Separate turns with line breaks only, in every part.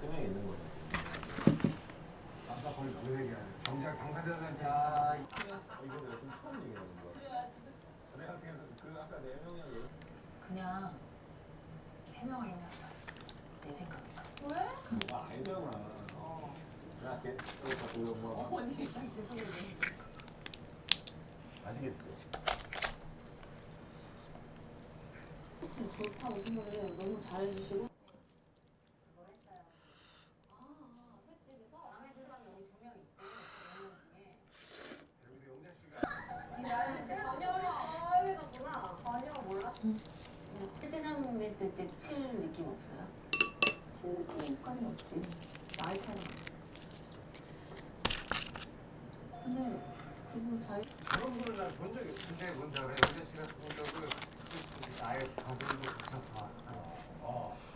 명이 있는 거죠.
아까 거기 그 얘기야. 정작 당사자들한테
이거 내가 지금 처음 얘기하는 거야. 내가 그래서 그 아까 4명이랑
그냥 해명하려고 하지 마. 내 생각은. 왜?
그거 알잖아. 야, 걔 자꾸 이런 거
어머니 일단 죄송해요.
아시겠죠?
지금 좋다고 생각을 해요. 너무 잘해주시고.
그거 했어요.
횟집에서
마음에 드는 사람이 여기 2명 있대. 그 4명 중에.
여기서 영자 씨가
나는 이제 전혀를 해줬구나.
전혀 몰라?
휴대폰 했을 때 칠 느낌 없어요?
칠 느낌까지는 없지. 나이 차이.
근데 그분 자기
그런 분을 난 본 적이 없는데 뭔지 알아요? 영자 씨 같은 경우는 아예 가슴도 괜찮다.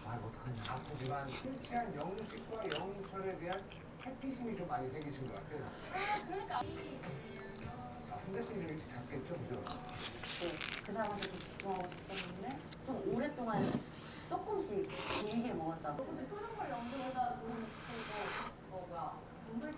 어떡하냐. 아프지만 술 취한 영식과 영철에 대한 회피심이 좀 많이 생기신 것 같아요.
그러니까.
순대 씨는 좀 일찍 잡겠죠, 그죠?
그 사람한테 좀 집중하고 싶었는데 좀 오랫동안 조금씩 길게 먹었잖아.
근데 표정 관리 엄청 해다 그런 거 뭐야? 몸들이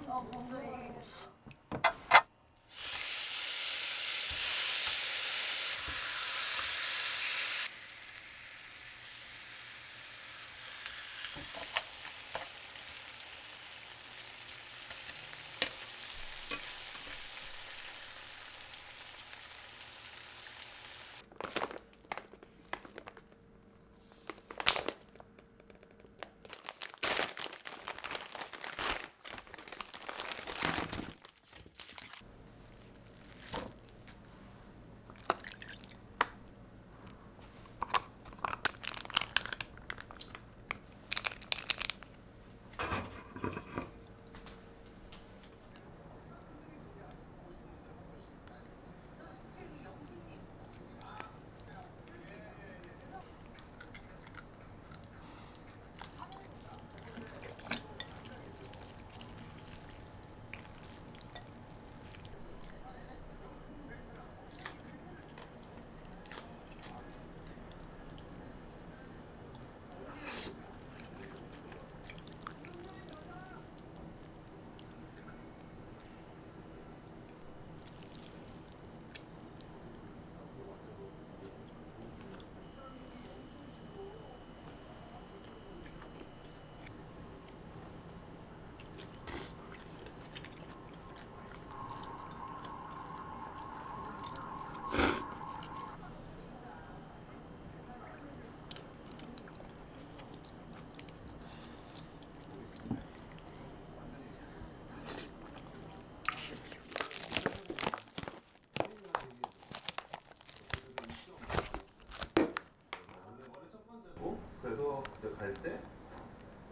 원래 첫 번째고 그래서 그때 갈 때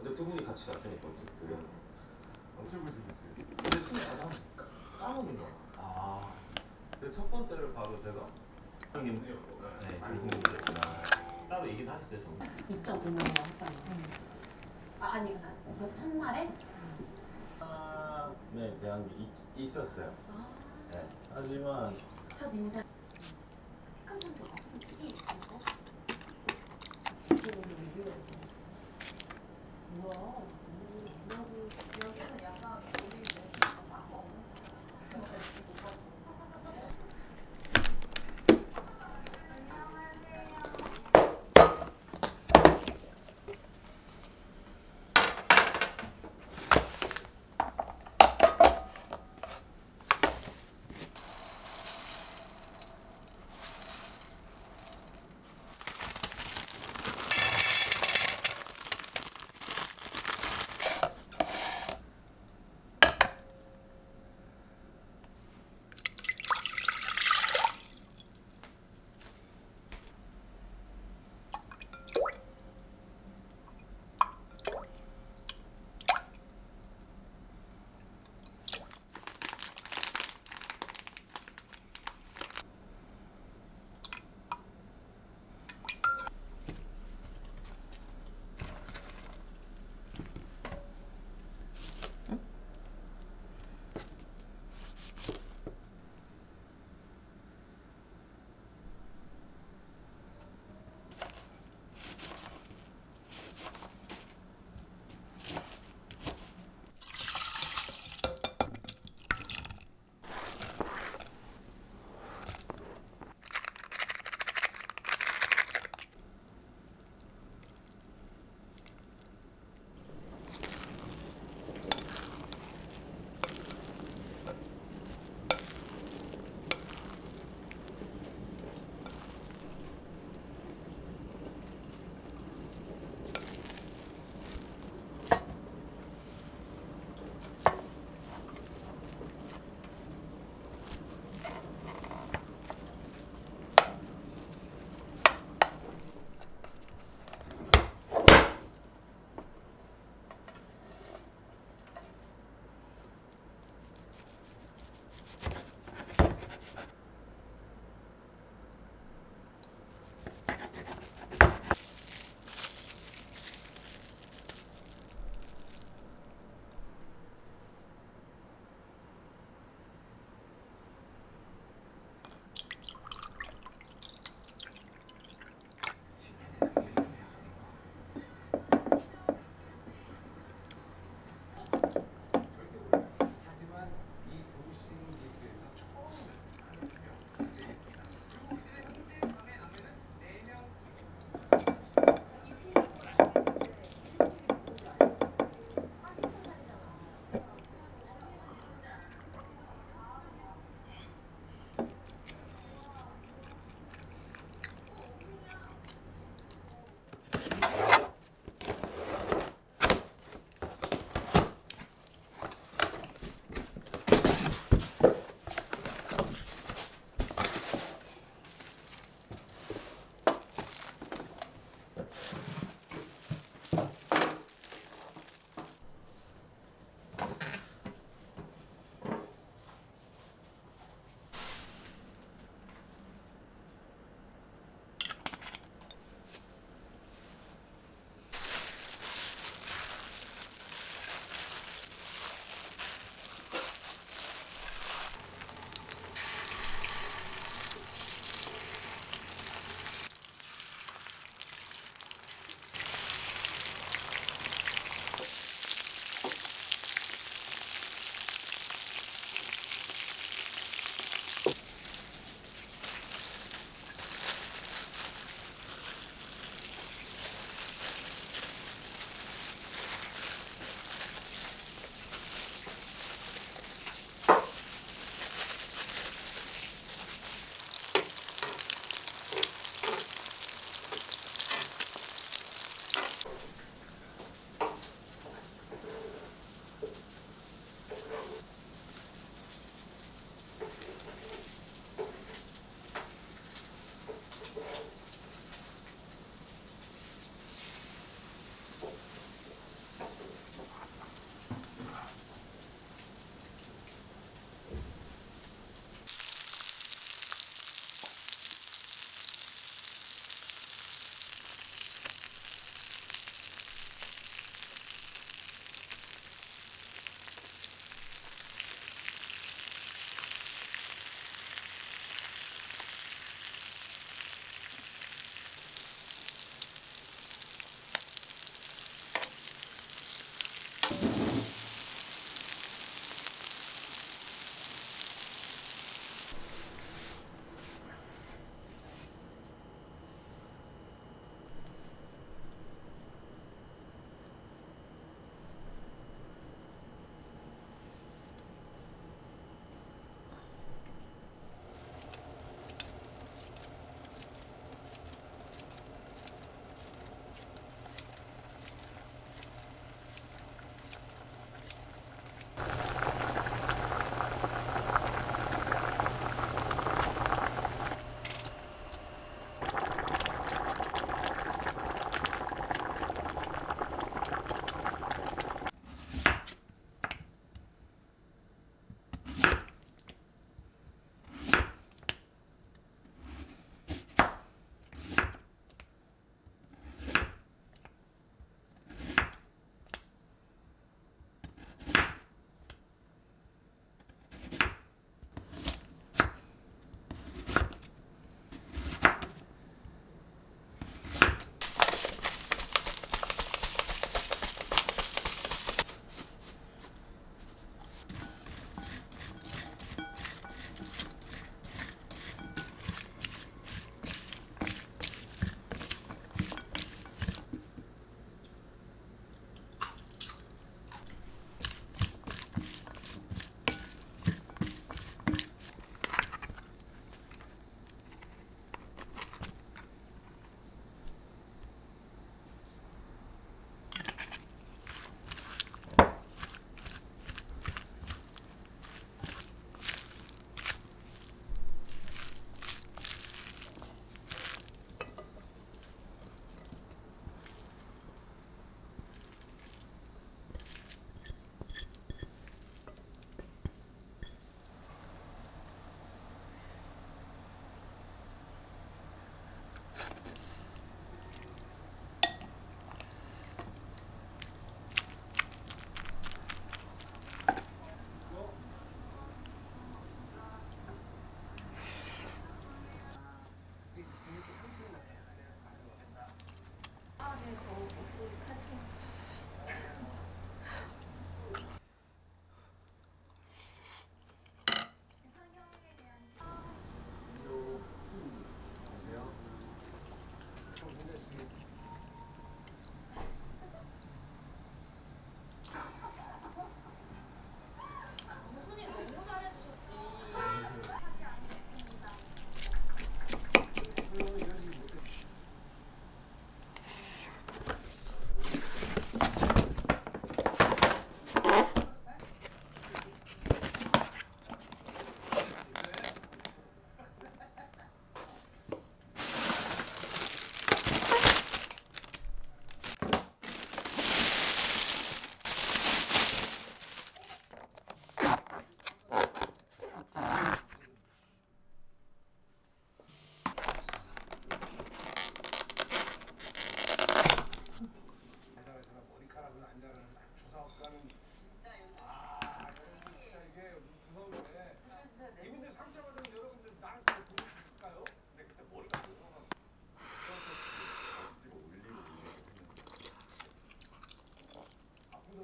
어제 두 분이 같이 갔으니까 어쨌든
어쩔 수 있어요.
근데 순위 아직 까먹은 거야. 근데 첫 번째를 바로 제가 형님 네, 교수님들 따로 얘기를 하셨어요 좀.
2.5명 했잖아. 아니 그 첫날에
네 대한 게 있었어요. 네. 하지만
첫 인사 깜짝 놀랐어. 기지 뭐야? 여기는 약간 우리 레스토랑 빵거 없는 스타일.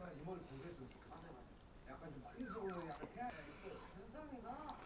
이 머리 고수했으면 좋겠어.
맞아요.
약간 좀 많이 써보면 약간 태양이 있어.
눈썰미가